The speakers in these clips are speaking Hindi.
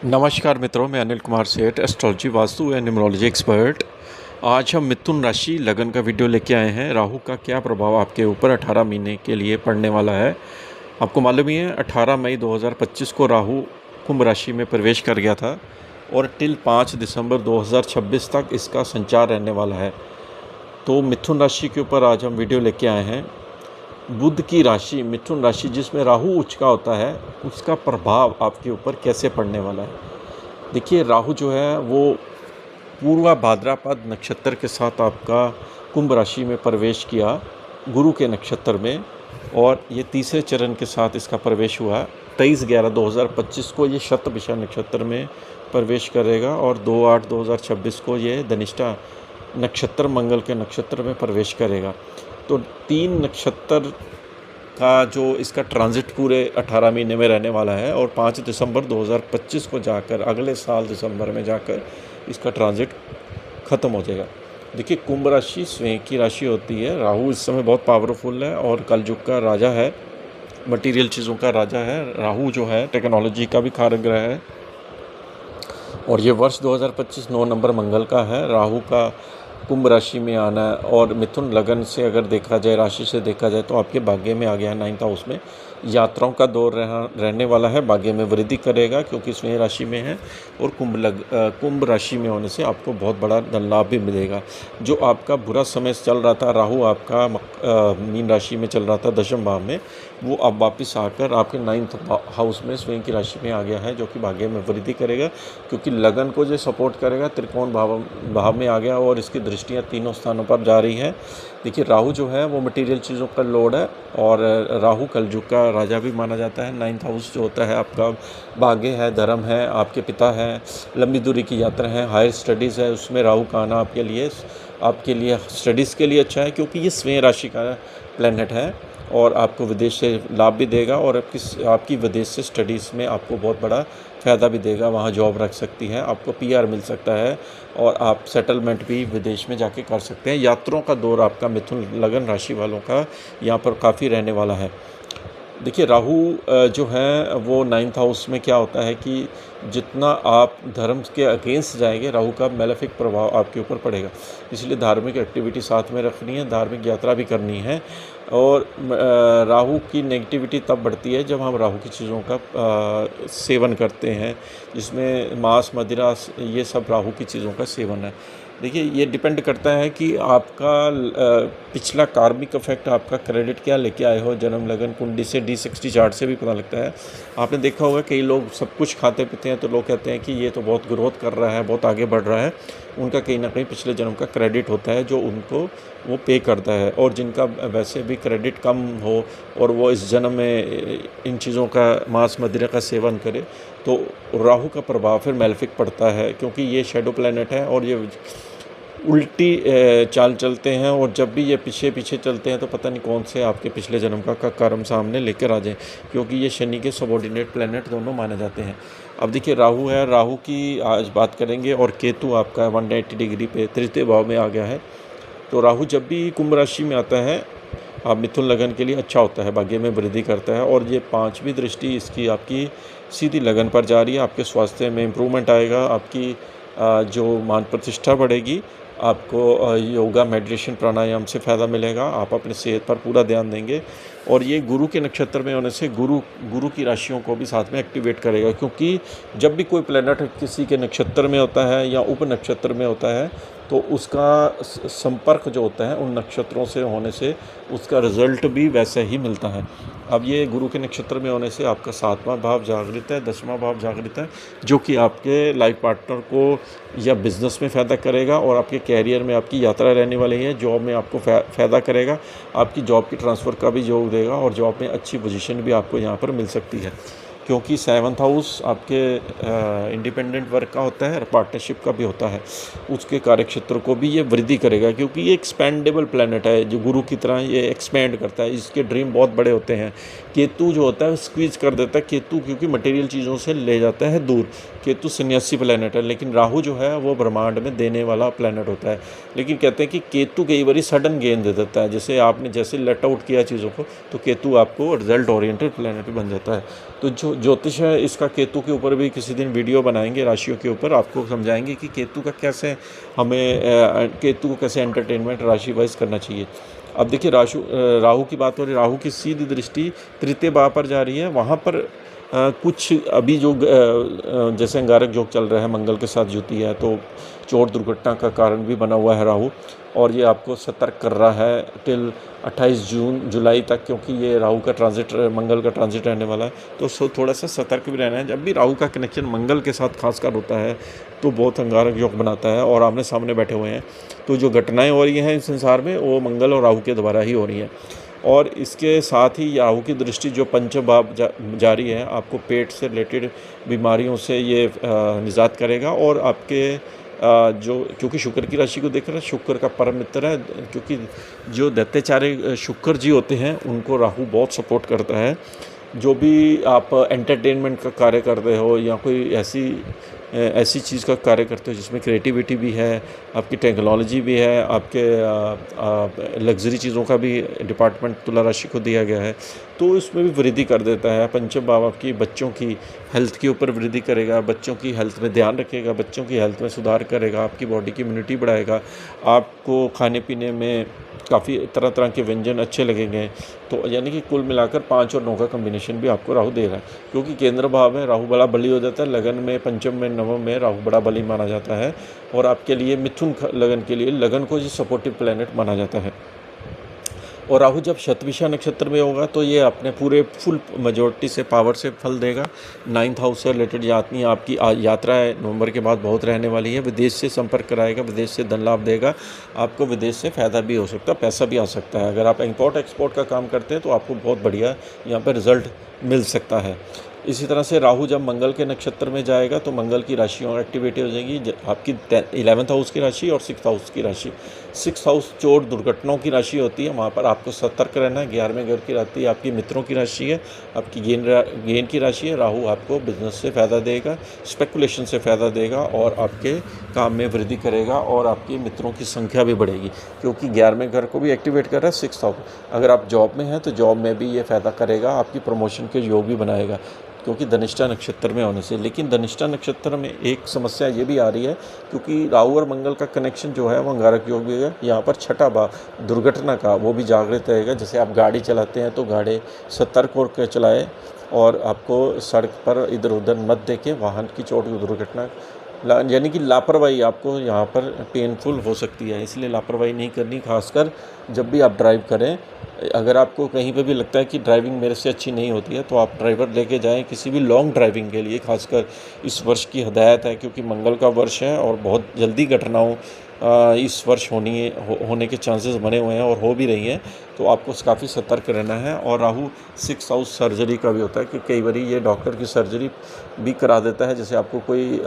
नमस्कार मित्रों, मैं अनिल कुमार सेठ, astrology, vastu and numerology expert. आज हम मिथुन राशि लगन का वीडियो लेके आए हैं। राहु का क्या प्रभाव आपके ऊपर 18 महीने के लिए पड़ने वाला है। आपको मालूम ही है 18 मई 2025 को राहु कुंभ राशि में प्रवेश कर गया था और टिल 5 दिसंबर 2026 तक इसका संचार रहने वाला है। तो मिथुन राशि के ऊपर आज हम वीडियो लेके आए हैं। बुध की राशि मिथुन राशि, जिसमें राहु उच्च का होता है, उसका प्रभाव आपके ऊपर कैसे पड़ने वाला है। देखिए, राहु जो है वो पूर्वा भाद्रपद नक्षत्र के साथ आपका कुंभ राशि में प्रवेश किया, गुरु के नक्षत्र में, और ये तीसरे चरण के साथ इसका प्रवेश हुआ। 23/11/2025 को ये शतभिषा नक्षत्र में प्रवेश करेगा और 2/8/2026 को ये धनिष्ठा नक्षत्र, मंगल के नक्षत्र में प्रवेश करेगा। तो 3 नक्षत्र का जो इसका ट्रांजिट पूरे 18 महीने में रहने वाला है और 5 दिसंबर 2025 को जाकर, अगले साल दिसंबर में जाकर इसका ट्रांजिट ख़त्म हो जाएगा। देखिए, कुंभ राशि स्वयं की राशि होती है। राहु इस समय बहुत पावरफुल है और कलयुग का राजा है, मटेरियल चीज़ों का राजा है। राहु जो है टेक्नोलॉजी का भी कारक ग्रह है और ये वर्ष 2025 9 नंबर मंगल का है। राहु का कुंभ राशि में आना और मिथुन लगन से अगर देखा जाए, राशि से देखा जाए, तो आपके भाग्य में आ गया है 9th हाउस में। यात्राओं का दौर रहने वाला है, भाग्य में वृद्धि करेगा क्योंकि स्वयं राशि में है और कुंभ राशि में होने से आपको बहुत बड़ा धन लाभ भी मिलेगा। जो आपका बुरा समय चल रहा था, राहु आपका मीन राशि में चल रहा था, दशम भाव में, वो अब वापस आकर आपके 9th हाउस में स्वयं की राशि में आ गया है, जो कि भाग्य में वृद्धि करेगा क्योंकि लगन को जो सपोर्ट करेगा, त्रिकोण भाव में आ गया और इसकी दृष्टियाँ तीनों स्थानों पर जा रही है। देखिए, राहु जो है वो मटेरियल चीज़ों का लॉर्ड है और राहु कलयुग का राजा भी माना जाता है। 9th हाउस जो होता है आपका भाग्य है, धर्म है, आपके पिता हैं, लंबी दूरी की यात्रा है, हायर स्टडीज़ है, उसमें राहु का आना आपके लिए स्टडीज़ के लिए अच्छा है क्योंकि ये स्वयं राशि का प्लैनेट है और आपको विदेश से लाभ भी देगा और आपकी विदेश से स्टडीज़ में आपको बहुत बड़ा फ़ायदा भी देगा। वहाँ जॉब रख सकती है, आपको पीआर मिल सकता है और आप सेटलमेंट भी विदेश में जाके कर सकते हैं। यात्राओं का दौर आपका मिथुन लगन राशि वालों का यहाँ पर काफ़ी रहने वाला है। देखिए, राहु जो है वो 9th हाउस में क्या होता है कि जितना आप धर्म के अगेंस्ट जाएंगे, राहु का मेलेफिक प्रभाव आपके ऊपर पड़ेगा। इसलिए धार्मिक एक्टिविटी साथ में रखनी है, धार्मिक यात्रा भी करनी है। और राहु की नेगेटिविटी तब बढ़ती है जब हम राहु की चीज़ों का सेवन करते हैं, जिसमें मांस, मदिरा, ये सब राहु की चीज़ों का सेवन है। देखिए, ये डिपेंड करता है कि आपका पिछला कार्मिक इफेक्ट, आपका क्रेडिट क्या लेके आए हो। जन्म लगन कुंडली से D60 चार्ट से भी पता लगता है। आपने देखा होगा कई लोग सब कुछ खाते पीते हैं तो लोग कहते हैं कि ये तो बहुत ग्रोथ कर रहा है, बहुत आगे बढ़ रहा है। उनका कहीं ना कहीं पिछले जन्म का क्रेडिट होता है जो उनको वो पे करता है। और जिनका वैसे भी क्रेडिट कम हो और वो इस जन्म में इन चीज़ों का, मांस मदिरा का सेवन करे, तो राहु का प्रभाव फिर मेलेफिक पड़ता है क्योंकि ये शेडो प्लैनेट है और ये उल्टी चाल चलते हैं और जब भी ये पीछे पीछे चलते हैं तो पता नहीं कौन से आपके पिछले जन्म का कर्म सामने लेकर आ जाए, क्योंकि ये शनि के सबॉर्डिनेट प्लैनेट दोनों माने जाते हैं। अब देखिए, राहु है, राहु की आज बात करेंगे और केतु आपका 180 डिग्री पे तृतीय भाव में आ गया है। तो राहु जब भी कुंभ राशि में आता है, आप मिथुन लगन के लिए अच्छा होता है, भाग्य में वृद्धि करता है और ये 5वीं दृष्टि इसकी आपकी सीधी लगन पर जा रही है। आपके स्वास्थ्य में इम्प्रूवमेंट आएगा, आपकी जो मान प्रतिष्ठा बढ़ेगी, आपको योगा, मेडिटेशन, प्राणायाम से फ़ायदा मिलेगा, आप अपनी सेहत पर पूरा ध्यान देंगे। और ये गुरु के नक्षत्र में होने से गुरु की राशियों को भी साथ में एक्टिवेट करेगा, क्योंकि जब भी कोई प्लैनेट किसी के नक्षत्र में होता है या उप नक्षत्र में होता है तो उसका संपर्क जो होता है उन नक्षत्रों से होने से उसका रिजल्ट भी वैसे ही मिलता है। अब ये गुरु के नक्षत्र में होने से आपका 7वां भाव जागृत है, 10वां भाव जागृत है, जो कि आपके लाइफ पार्टनर को या बिज़नेस में फ़ायदा करेगा और आपके कैरियर में आपकी यात्रा रहने वाली है। जॉब में आपको फ़ायदा करेगा, आपकी जॉब की ट्रांसफ़र का भी योग देगा और जॉब में अच्छी पोजीशन भी आपको यहाँ पर मिल सकती है, क्योंकि 7th हाउस आपके इंडिपेंडेंट वर्क का होता है और पार्टनरशिप का भी होता है। उसके कार्यक्षेत्र को भी ये वृद्धि करेगा क्योंकि ये एक्सपेंडेबल प्लैनेट है, जो गुरु की तरह ये एक्सपेंड करता है। इसके ड्रीम बहुत बड़े होते हैं। केतु जो होता है स्क्वीज कर देता है, केतु क्योंकि मटेरियल चीज़ों से ले जाता है दूर। केतु सन्यासी प्लैनेट है, लेकिन राहु जो है वो ब्रह्मांड में देने वाला प्लैनेट होता है। लेकिन कहते हैं कि केतु कई बार सडन गेन दे देता है, जैसे आपने लेट आउट किया चीज़ों को तो केतु आपको रिजल्ट ओरिएंटेड प्लैनेट बन जाता है। तो जो ज्योतिष है इसका केतु के ऊपर भी किसी दिन वीडियो बनाएंगे, राशियों के ऊपर आपको समझाएंगे कि केतु का कैसे हमें केतु को कैसे एंटरटेनमेंट राशि वाइज करना चाहिए। अब देखिए राहु की बात हो रही है, राहु की सीधी दृष्टि तृतीय भाव पर जा रही है। वहाँ पर कुछ अभी जो जैसे अंगारक योग चल रहा है, मंगल के साथ जुती है, तो चोट दुर्घटना का कारण भी बना हुआ है राहु, और ये आपको सतर्क कर रहा है टिल 28 जुलाई तक, क्योंकि ये राहु का ट्रांजिट, मंगल का ट्रांजिट रहने वाला है। तो थोड़ा सा सतर्क भी रहना है। जब भी राहु का कनेक्शन मंगल के साथ खासकर होता है तो बहुत अंगारक योग बनाता है, और आमने सामने बैठे हुए हैं, तो जो घटनाएं हो रही हैं इस संसार में वो मंगल और राहु के द्वारा ही हो रही हैं। और इसके साथ ही राहु की दृष्टि जो पंचम भाव जारी है, आपको पेट से रिलेटेड बीमारियों से ये निजात करेगा। और आपके जो क्योंकि शुक्र की राशि को देख रहा है, शुक्र का परम मित्र है, क्योंकि जो दैत्याचार्य शुक्र जी होते हैं उनको राहु बहुत सपोर्ट करता है। जो भी आप एंटरटेनमेंट का कार्य करते हो या कोई ऐसी चीज़ का कार्य करते हो जिसमें क्रिएटिविटी भी है, आपकी टेक्नोलॉजी भी है, आपके लग्जरी चीज़ों का भी डिपार्टमेंट तुला राशि को दिया गया है, तो इसमें भी वृद्धि कर देता है। पंचम भाव आपकी बच्चों की हेल्थ के ऊपर वृद्धि करेगा, बच्चों की हेल्थ में ध्यान रखेगा, बच्चों की हेल्थ में सुधार करेगा, आपकी बॉडी की इम्यूनिटी बढ़ाएगा, आपको खाने पीने में काफ़ी तरह तरह के व्यंजन अच्छे लगेंगे। तो यानी कि कुल मिलाकर 5 और 9 का कम्बिनेशन भी आपको राहु दे रहा है, क्योंकि केंद्र भाव है, राहु बड़ा बली हो जाता है। लगन में, पंचम में, नवम में राहु बड़ा बली माना जाता है, और आपके लिए मिथुन लगन के लिए लगन को जो सपोर्टिव प्लैनेट माना जाता है। और राहु जब शतभिषा नक्षत्र में होगा तो ये अपने पूरे फुल मेजोरिटी से पावर से फल देगा। 9th हाउस से रिलेटेड यानी आपकी यात्रा है नवंबर के बाद बहुत रहने वाली है। विदेश से संपर्क कराएगा, विदेश से धन लाभ देगा, आपको विदेश से फ़ायदा भी हो सकता है, पैसा भी आ सकता है। अगर आप इम्पोर्ट एक्सपोर्ट का काम करते हैं तो आपको बहुत बढ़िया यहाँ पर रिजल्ट मिल सकता है। इसी तरह से राहु जब मंगल के नक्षत्र में जाएगा तो मंगल की राशियों एक्टिवेट हो जाएगी, आपकी 11th हाउस की राशि और 6th हाउस की राशि। 6th हाउस चोट दुर्घटनाओं की राशि होती है, वहाँ पर आपको सतर्क रहना है। 11वें घर की राशि आपकी मित्रों की राशि है, आपकी गेन की राशि है। राहु आपको बिजनेस से फ़ायदा देगा, स्पेकुलेशन से फ़ायदा देगा, और आपके काम में वृद्धि करेगा, और आपके मित्रों की संख्या भी बढ़ेगी, क्योंकि 11वें घर को भी एक्टिवेट कर रहा है 6th हाउस। अगर आप जॉब में हैं तो जॉब में भी ये फ़ायदा करेगा, आपकी प्रमोशन के योग भी बनाएगा, क्योंकि धनिष्ठा नक्षत्र में होने से। लेकिन धनिष्ठा नक्षत्र में एक समस्या ये भी आ रही है, क्योंकि राहु और मंगल का कनेक्शन जो है वो अंगारक योग भी है। यहाँ पर छठा भाव दुर्घटना का वो भी जागृत रहेगा। जैसे आप गाड़ी चलाते हैं तो गाड़ी सतर्क होकर चलाएं, और आपको सड़क पर इधर उधर मत देके वाहन की चोट दुर्घटना यानी कि लापरवाही आपको यहाँ पर पेनफुल हो सकती है, इसलिए लापरवाही नहीं करनी, खासकर जब भी आप ड्राइव करें। अगर आपको कहीं पे भी लगता है कि ड्राइविंग मेरे से अच्छी नहीं होती है तो आप ड्राइवर लेके जाएं किसी भी लॉन्ग ड्राइविंग के लिए। खासकर इस वर्ष की हिदायत है, क्योंकि मंगल का वर्ष है और बहुत जल्दी घटनाओं इस वर्ष होने के चांसेस बने हुए हैं और हो भी रही हैं, तो आपको काफ़ी सतर्क रहना है। और राहु 6th हाउस सर्जरी का भी होता है कि कई बार ये डॉक्टर की सर्जरी भी करा देता है। जैसे आपको कोई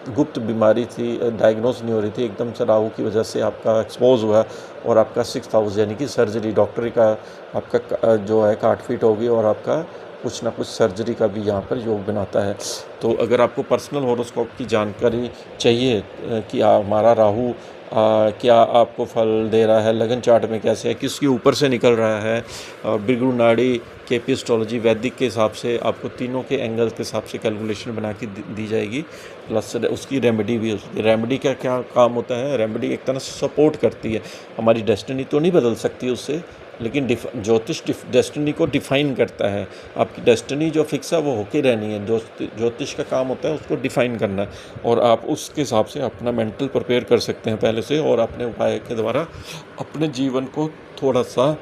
गुप्त बीमारी थी, डायग्नोस नहीं हो रही थी, एकदम से राहु की वजह से आपका एक्सपोज हुआ और आपका 6th हाउस यानी कि सर्जरी, डॉक्टरी का आपका जो है काटपीट होगी, और आपका कुछ ना कुछ सर्जरी का भी यहाँ पर योग बनाता है। तो अगर आपको पर्सनल हॉरोस्कोप की जानकारी चाहिए कि हमारा राहु क्या आपको फल दे रहा है, लगन चार्ट में कैसे है, किसके ऊपर से निकल रहा है, बिरगु नाड़ी के एस्ट्रोलॉजी वैदिक के हिसाब से आपको तीनों के एंगल के हिसाब से कैलकुलेशन बना के दी जाएगी, प्लस उसकी रेमेडी भी होती है। रेमेडी का क्या काम होता है, रेमेडी एक तरह से सपोर्ट करती है, हमारी डेस्टिनी तो नहीं बदल सकती उससे, लेकिन ज्योतिष डेस्टिनी को डिफ़ाइन करता है। आपकी डेस्टिनी जो फिक्स है वो होके रहनी है, ज्योतिष का काम होता है उसको डिफ़ाइन करना है, और आप उसके हिसाब से अपना मेंटल प्रिपेयर कर सकते हैं पहले से, और अपने उपाय के द्वारा अपने जीवन को थोड़ा सा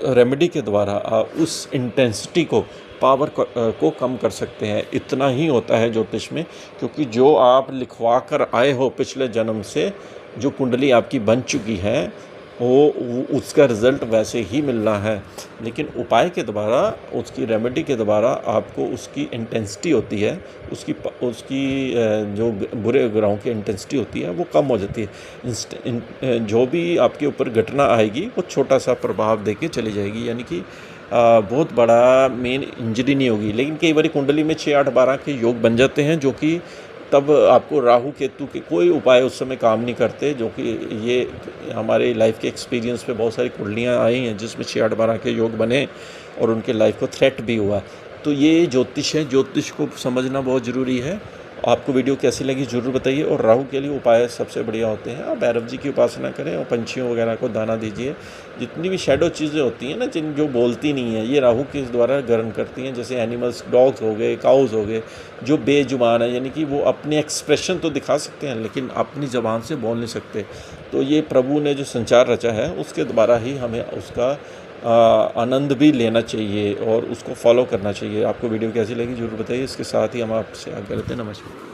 रेमेडी के द्वारा उस इंटेंसिटी को, पावर को कम कर सकते हैं। इतना ही होता है ज्योतिष में, क्योंकि जो आप लिखवा कर आए हो पिछले जन्म से, जो कुंडली आपकी बन चुकी है वो उसका रिज़ल्ट वैसे ही मिलना है, लेकिन उपाय के द्वारा, उसकी रेमेडी के द्वारा आपको उसकी इंटेंसिटी होती है, उसकी जो बुरे ग्रहों की इंटेंसिटी होती है वो कम हो जाती है। जो भी आपके ऊपर घटना आएगी वो छोटा सा प्रभाव देके चली जाएगी, यानी कि बहुत बड़ा मेन इंजरी नहीं होगी। लेकिन कई बार कुंडली में 6, 8, 12 के योग बन जाते हैं, जो कि तब आपको राहु केतु के कोई उपाय उस समय काम नहीं करते, जो कि ये हमारे लाइफ के एक्सपीरियंस पे बहुत सारी कुंडलियाँ आई हैं जिसमें 6, 8, 12 के योग बने और उनके लाइफ को थ्रेट भी हुआ। तो ये ज्योतिष है, ज्योतिष को समझना बहुत ज़रूरी है। आपको वीडियो कैसी लगी ज़रूर बताइए। और राहु के लिए उपाय सबसे बढ़िया होते हैं, आप भैरव जी की उपासना करें और पंछियों वगैरह को दाना दीजिए। जितनी भी शैडो चीज़ें होती हैं ना, जिन जो बोलती नहीं है, ये राहु के द्वारा ग्रहण करती हैं। जैसे एनिमल्स, डॉग्स हो गए, काउज़ हो गए, जो बेजुबान है, यानी कि वो अपने एक्सप्रेशन तो दिखा सकते हैं लेकिन अपनी ज़बान से बोल नहीं सकते। तो ये प्रभु ने जो संचार रचा है उसके द्वारा ही हमें उसका आनंद भी लेना चाहिए और उसको फॉलो करना चाहिए। आपको वीडियो कैसी लगी ज़रूर बताइए। इसके साथ ही हम आपसे आगे रहते हैं। नमस्कार।